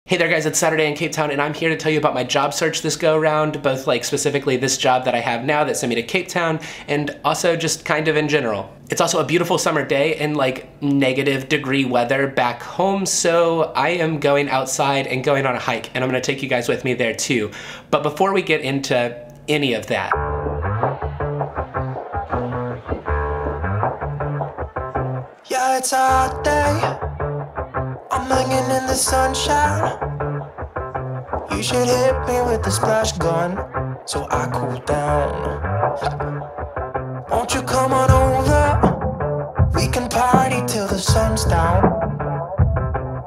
Hey there guys, it's Saturday in Cape Town and I'm here to tell you about my job search this go around, both like specifically this job that I have now that sent me to Cape Town and also just kind of in general. It's also a beautiful summer day and like -degree weather back home, so I am going outside and going on a hike and I'm gonna take you guys with me there too. But before we get into any of that, yeah, it's a hot day. I'm hanging in the sunshine. You should hit me with the splash gun so I cool down. Won't you come on over? We can party till the sun's down.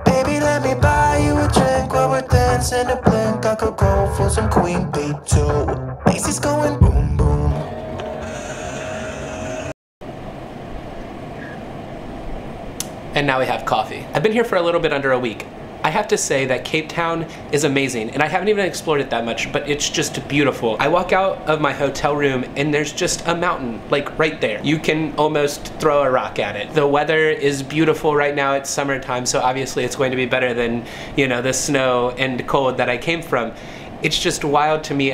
Baby, let me buy you a drink while we're dancing a blink. I could go for some Queen Bee too. Bass is going boom boom. and now we have coffee. I've been here for a little bit under a week. I have to say that Cape Town is amazing, and I haven't even explored it that much, but it's just beautiful. I walk out of my hotel room and there's just a mountain, like right there. You can almost throw a rock at it. The weather is beautiful right now. It's summertime, so obviously it's going to be better than, you know, the snow and cold that I came from. It's just wild to me.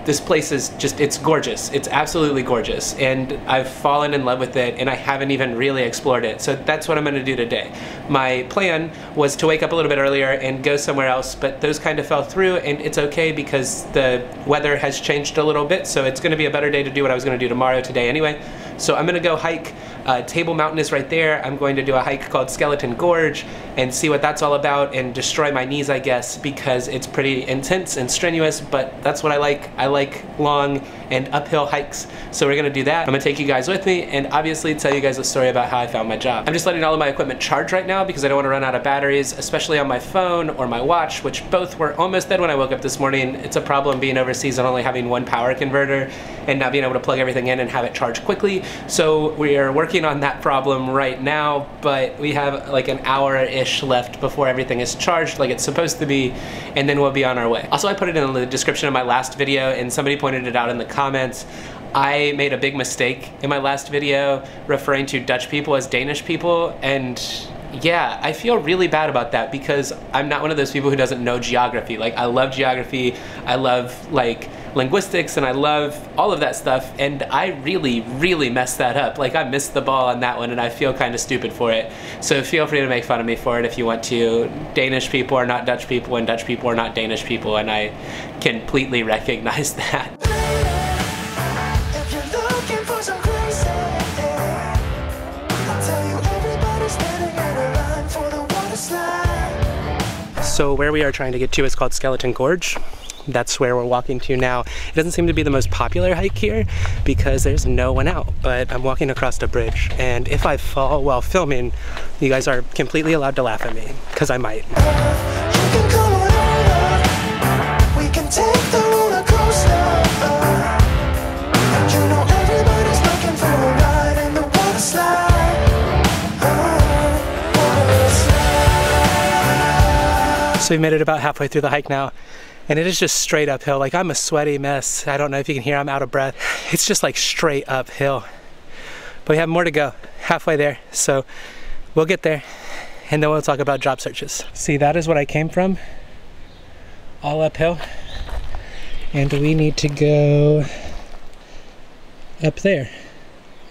This place is just, it's gorgeous. It's absolutely gorgeous. And I've fallen in love with it and I haven't even really explored it. So that's what I'm gonna do today. My plan was to wake up a little bit earlier and go somewhere else, but those kind of fell through and it's okay because the weather has changed a little bit. So it's gonna be a better day to do what I was gonna do tomorrow today anyway. So I'm gonna go hike. Table Mountain is right there. I'm going to do a hike called Skeleton Gorge and see what that's all about and destroy my knees, I guess, because it's pretty intense and strenuous, but that's what I like. I like long and uphill hikes, so we're gonna do that. I'm gonna take you guys with me and obviously tell you guys a story about how I found my job. I'm just letting all of my equipment charge right now because I don't want to run out of batteries, especially on my phone or my watch, which both were almost dead when I woke up this morning. It's a problem being overseas and only having one power converter and not being able to plug everything in and have it charge quickly. So we are working on that problem right now, but we have like an hour-ish left before everything is charged like it's supposed to be, and then we'll be on our way. Also, I put it in the description of my last video and somebody pointed it out in the comments. I made a big mistake in my last video referring to Dutch people as Danish people, and yeah, I feel really bad about that because I'm not one of those people who doesn't know geography. Like, I love geography, I love like linguistics, and I love all of that stuff, and I really messed that up. Like, I missed the ball on that one and I feel kind of stupid for it. So feel free to make fun of me for it if you want to. Danish people are not Dutch people and Dutch people are not Danish people, and I completely recognize that. So where we are trying to get to is called Skeleton Gorge. That's where we're walking to now. It doesn't seem to be the most popular hike here because there's no one out, but I'm walking across a bridge, and if I fall while filming, you guys are completely allowed to laugh at me, because I might. So we made it about halfway through the hike now, and it is just straight uphill. Like, I'm a sweaty mess. I don't know if you can hear, I'm out of breath. It's just like straight uphill. But we have more to go, halfway there. So we'll get there, and then we'll talk about job searches. See, that is what I came from, all uphill. And we need to go up there,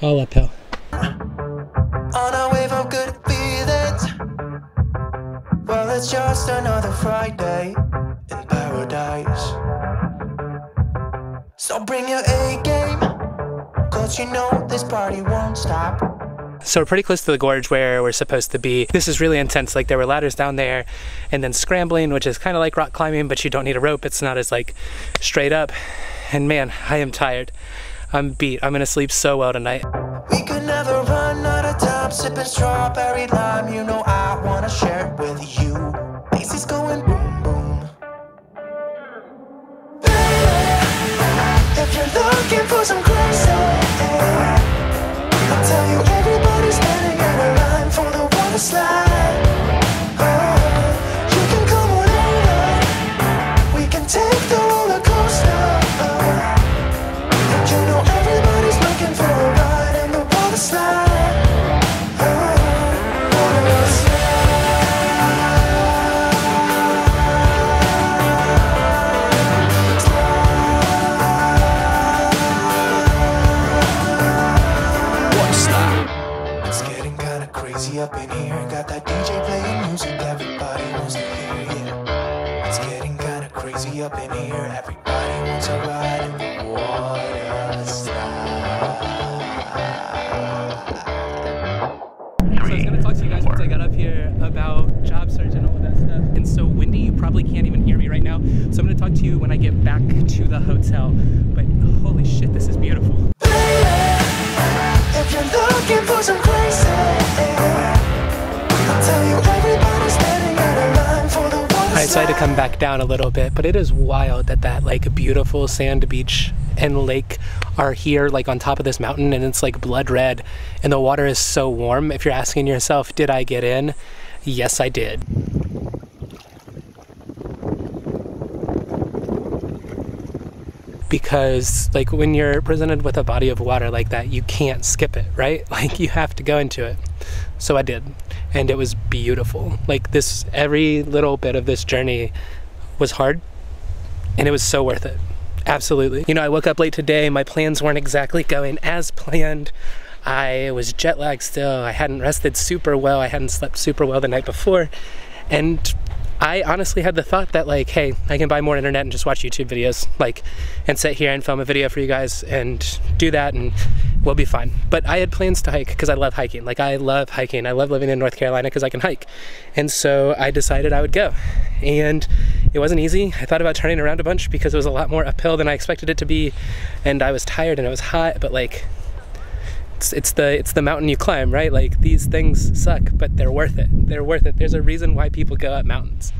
all uphill. On a wave of good feelings. Well, it's just another Friday in paradise. So bring your A game, cause you know this party won't stop. So we're pretty close to the gorge where we're supposed to be. This is really intense. Like, there were ladders down there and then scrambling, which is kind of like rock climbing, but you don't need a rope. It's not as like straight up. And man, I am tired. I'm beat. I'm gonna sleep so well tonight. We could never run out of time, sipping strawberry lime. You know I wanna share it with you. Bass is going boom boom. If you're looking for some crazy, I'll tell you everybody's standing in a line for the water slide. You can come on over, we can take the roller coaster. And you know everybody's looking for a ride in the water slide. yeah. It's getting kinda crazy up in here. Everybody wants a ride in the water slide. So I was gonna talk to you guys once I got up here about job search and all of that stuff. And so windy, you probably can't even hear me right now. So I'm gonna talk to you when I get back to the hotel. But holy shit, this is beautiful. If you're looking for some crazy, I'll tell you everybody's standing out of line for the water. I decided to come back down a little bit, but it is wild that that like beautiful sand beach and lake are here like on top of this mountain, and it's like blood red and the water is so warm. If you're asking yourself, did I get in? Yes, I did. Because like when you're presented with a body of water like that, you can't skip it, right? Like you have to go into it. So I did, and it was beautiful. Like this, every little bit of this journey was hard, and it was so worth it. Absolutely. You know, I woke up late today. My plans weren't exactly going as planned. I was jet lagged still. I hadn't rested super well. I hadn't slept super well the night before. And I honestly had the thought that like, hey, I can buy more internet and just watch YouTube videos, like, and sit here and film a video for you guys and do that and we'll be fine. But I had plans to hike because I love hiking. Like I love hiking. I love living in North Carolina because I can hike. And so I decided I would go. And it wasn't easy. I thought about turning around a bunch because it was a lot more uphill than I expected it to be. And I was tired and it was hot, but like, it's the mountain you climb, right? Like these things suck, but they're worth it. They're worth it. There's a reason why people go up mountains,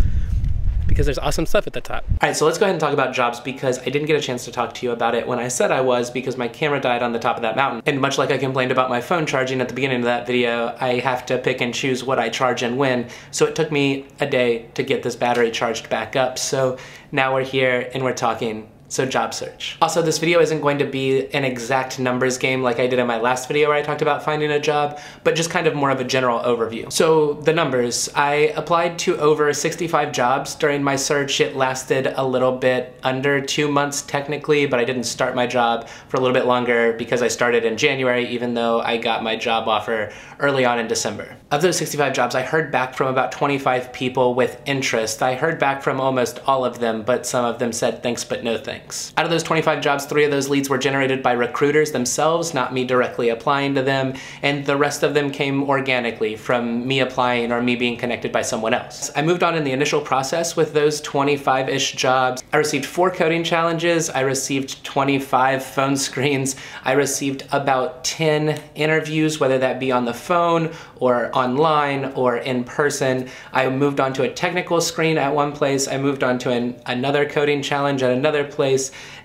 because there's awesome stuff at the top. All right, so let's go ahead and talk about jobs, because I didn't get a chance to talk to you about it when I said I was, because my camera died on the top of that mountain. And much like I complained about my phone charging at the beginning of that video, I have to pick and choose what I charge and when. So it took me a day to get this battery charged back up. So now we're here and we're talking. So job search. Also, this video isn't going to be an exact numbers game like I did in my last video where I talked about finding a job, but just kind of more of a general overview. So the numbers, I applied to over 65 jobs during my search. It lasted a little bit under 2 months technically, but I didn't start my job for a little bit longer because I started in January, even though I got my job offer early on in December. Of those 65 jobs, I heard back from about 25 people with interest. I heard back from almost all of them, but some of them said thanks but no thanks. Out of those 25 jobs, 3 of those leads were generated by recruiters themselves, not me directly applying to them, and the rest of them came organically from me applying or me being connected by someone else. I moved on in the initial process with those 25-ish jobs. I received 4 coding challenges, I received 25 phone screens, I received about 10 interviews, whether that be on the phone or online or in person. I moved on to a technical screen at one place, I moved on to another coding challenge at another place,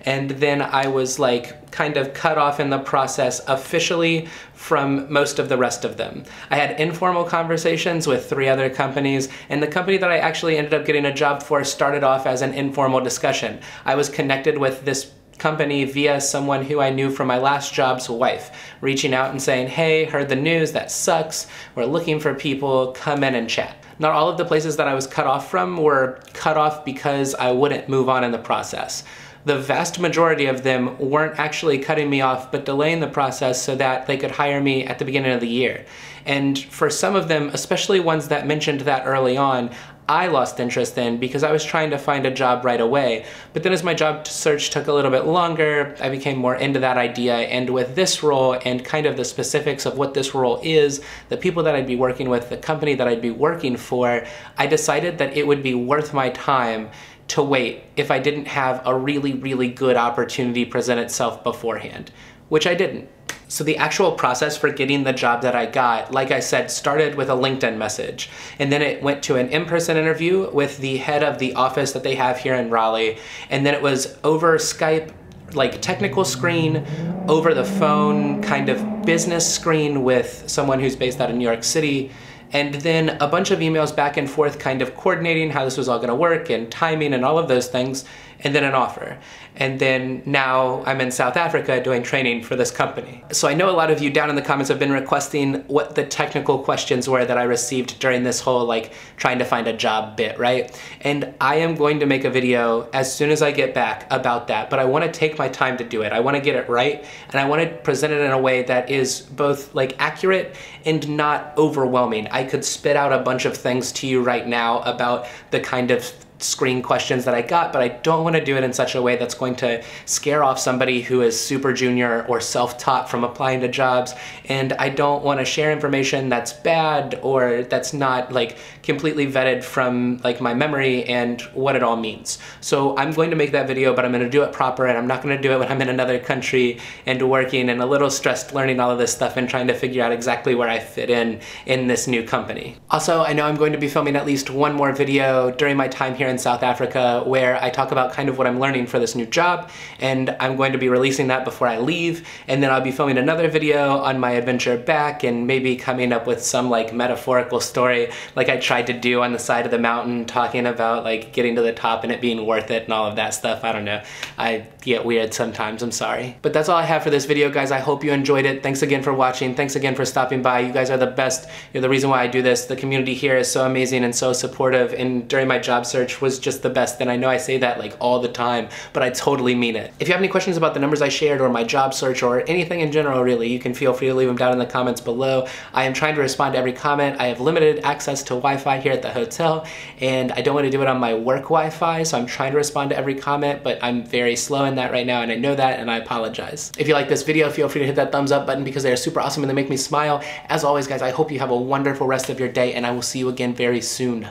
and then I was like kind of cut off in the process officially from most of the rest of them. I had informal conversations with 3 other companies, and the company that I actually ended up getting a job for started off as an informal discussion. I was connected with this company via someone who I knew from my last job's wife, reaching out and saying, hey, heard the news, that sucks, we're looking for people, come in and chat. Not all of the places that I was cut off from were cut off because I wouldn't move on in the process. The vast majority of them weren't actually cutting me off, but delaying the process so that they could hire me at the beginning of the year. And for some of them, especially ones that mentioned that early on, I lost interest in because I was trying to find a job right away. But then as my job search took a little bit longer, I became more into that idea. And with this role and kind of the specifics of what this role is, the people that I'd be working with, the company that I'd be working for, I decided that it would be worth my time to wait if I didn't have a really, really good opportunity present itself beforehand, which I didn't. So the actual process for getting the job that I got, like I said, started with a LinkedIn message. And then it went to an in-person interview with the head of the office that they have here in Raleigh. And then it was over Skype, like technical screen, over the phone, kind of business screen with someone who's based out of New York City. And then a bunch of emails back and forth kind of coordinating how this was all gonna work and timing and all of those things, and then an offer. And then now I'm in South Africa doing training for this company. So I know a lot of you down in the comments have been requesting what the technical questions were that I received during this whole like trying to find a job bit, right? And I am going to make a video as soon as I get back about that, but I wanna take my time to do it. I wanna get it right, and I wanna present it in a way that is both like accurate and not overwhelming. I could spit out a bunch of things to you right now about the kind of screen questions that I got, but I don't want to do it in such a way that's going to scare off somebody who is super junior or self-taught from applying to jobs, and I don't want to share information that's bad or that's not like completely vetted from like my memory and what it all means. So I'm going to make that video, but I'm going to do it proper, and I'm not going to do it when I'm in another country and working and a little stressed learning all of this stuff and trying to figure out exactly where I fit in this new company. Also, I know I'm going to be filming at least one more video during my time here in South Africa where I talk about kind of what I'm learning for this new job, and I'm going to be releasing that before I leave, and then I'll be filming another video on my adventure back and maybe coming up with some like metaphorical story like I tried to do on the side of the mountain, talking about like getting to the top and it being worth it and all of that stuff. I don't know. I get weird sometimes, I'm sorry. But that's all I have for this video, guys. I hope you enjoyed it. Thanks again for watching. Thanks again for stopping by. You guys are the best. You're the reason why I do this. The community here is so amazing and so supportive, and during my job search was just the best. And I know I say that like all the time, but I totally mean it. If you have any questions about the numbers I shared or my job search or anything in general really, you can feel free to leave them down in the comments below. I am trying to respond to every comment. I have limited access to Wi-Fi here at the hotel, and I don't want to do it on my work Wi-Fi, so I'm trying to respond to every comment, but I'm very slow in that right now, and I know that, and I apologize. If you like this video, feel free to hit that thumbs up button because they are super awesome and they make me smile. As always, guys, I hope you have a wonderful rest of your day, and I will see you again very soon.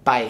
Bye.